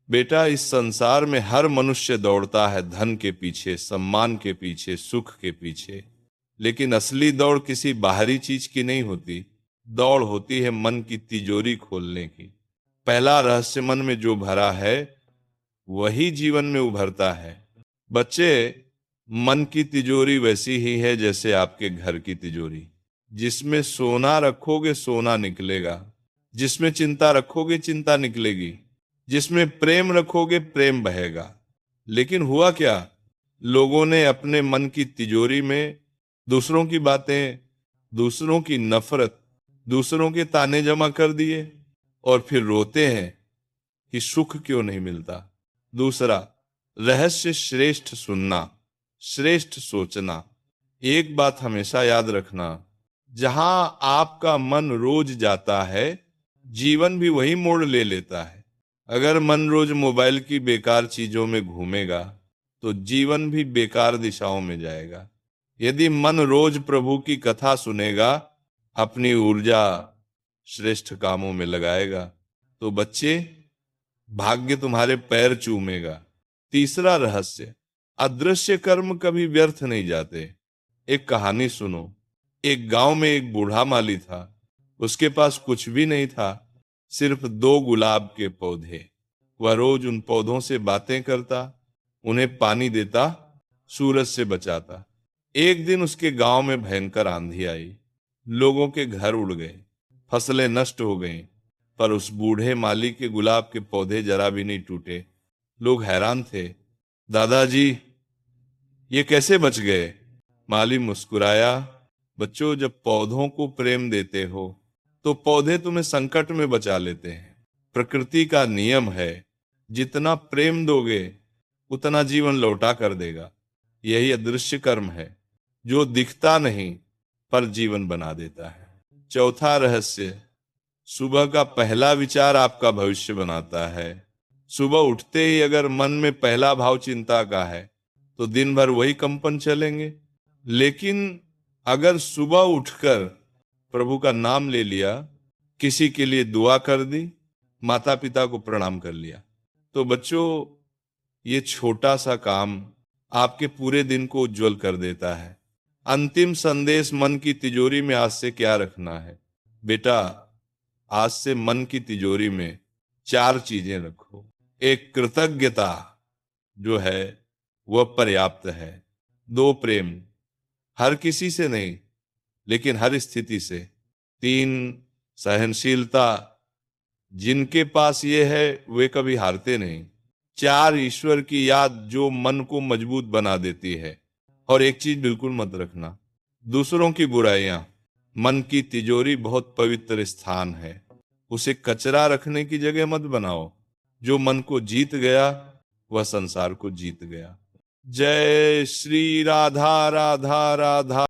बेटा, इस संसार में हर मनुष्य दौड़ता है धन के पीछे, सम्मान के पीछे, सुख के पीछे। लेकिन असली दौड़ किसी बाहरी चीज की नहीं होती। दौड़ होती है मन की तिजोरी खोलने की। पहला रहस्य मन में जो भरा है वही जीवन में उभरता है। बच्चे, मन की तिजोरी वैसी ही है जैसे आपके घर की तिजोरी। जिसमें सोना रखोगे सोना निकलेगा, जिसमें चिंता रखोगे चिंता निकलेगी, जिसमें प्रेम रखोगे प्रेम बहेगा। लेकिन हुआ क्या, लोगों ने अपने मन की तिजोरी में दूसरों की बातें, दूसरों की नफरत, दूसरों के ताने जमा कर दिए और फिर रोते हैं कि सुख क्यों नहीं मिलता। दूसरा रहस्य, श्रेष्ठ सुनना, श्रेष्ठ सोचना। एक बात हमेशा याद रखना, जहां आपका मन रोज जाता है जीवन भी वही मोड़ ले लेता है। अगर मन रोज मोबाइल की बेकार चीजों में घूमेगा तो जीवन भी बेकार दिशाओं में जाएगा। यदि मन रोज प्रभु की कथा सुनेगा, अपनी ऊर्जा श्रेष्ठ कामों में लगाएगा, तो बच्चे, भाग्य तुम्हारे पैर चूमेगा। तीसरा रहस्य, अदृश्य कर्म कभी व्यर्थ नहीं जाते। एक कहानी सुनो। एक गांव में एक बूढ़ा माली था। उसके पास कुछ भी नहीं था, सिर्फ 2 गुलाब के पौधे। वह रोज उन पौधों से बातें करता, उन्हें पानी देता, सूरज से बचाता। एक दिन उसके गांव में भयंकर आंधी आई। लोगों के घर उड़ गए, फसलें नष्ट हो गईं, पर उस बूढ़े माली के गुलाब के पौधे जरा भी नहीं टूटे। लोग हैरान थे। दादाजी, ये कैसे बच गए? माली मुस्कुराया। बच्चों, जब पौधों को प्रेम देते हो तो पौधे तुम्हें संकट में बचा लेते हैं। प्रकृति का नियम है, जितना प्रेम दोगे उतना जीवन लौटा कर देगा। यही अदृश्य कर्म है, जो दिखता नहीं पर जीवन बना देता है। चौथा रहस्य, सुबह का पहला विचार आपका भविष्य बनाता है। सुबह उठते ही अगर मन में पहला भाव चिंता का है तो दिन भर वही कंपन चलेंगे। लेकिन अगर सुबह उठकर प्रभु का नाम ले लिया, किसी के लिए दुआ कर दी, माता पिता को प्रणाम कर लिया, तो बच्चों, ये छोटा सा काम आपके पूरे दिन को उज्जवल कर देता है। अंतिम संदेश मन की तिजोरी में आज से क्या रखना है? बेटा, आज से मन की तिजोरी में 4 चीजें रखो। एक, कृतज्ञता जो है वह पर्याप्त है। 2, प्रेम, हर किसी से नहीं लेकिन हर स्थिति से। 3, सहनशीलता, जिनके पास ये है वे कभी हारते नहीं। 4, ईश्वर की याद जो मन को मजबूत बना देती है। और एक चीज बिल्कुल मत रखना, दूसरों की बुराइयां। मन की तिजोरी बहुत पवित्र स्थान है, उसे कचरा रखने की जगह मत बनाओ। जो मन को जीत गया वह संसार को जीत गया। जय श्री राधा राधा राधा।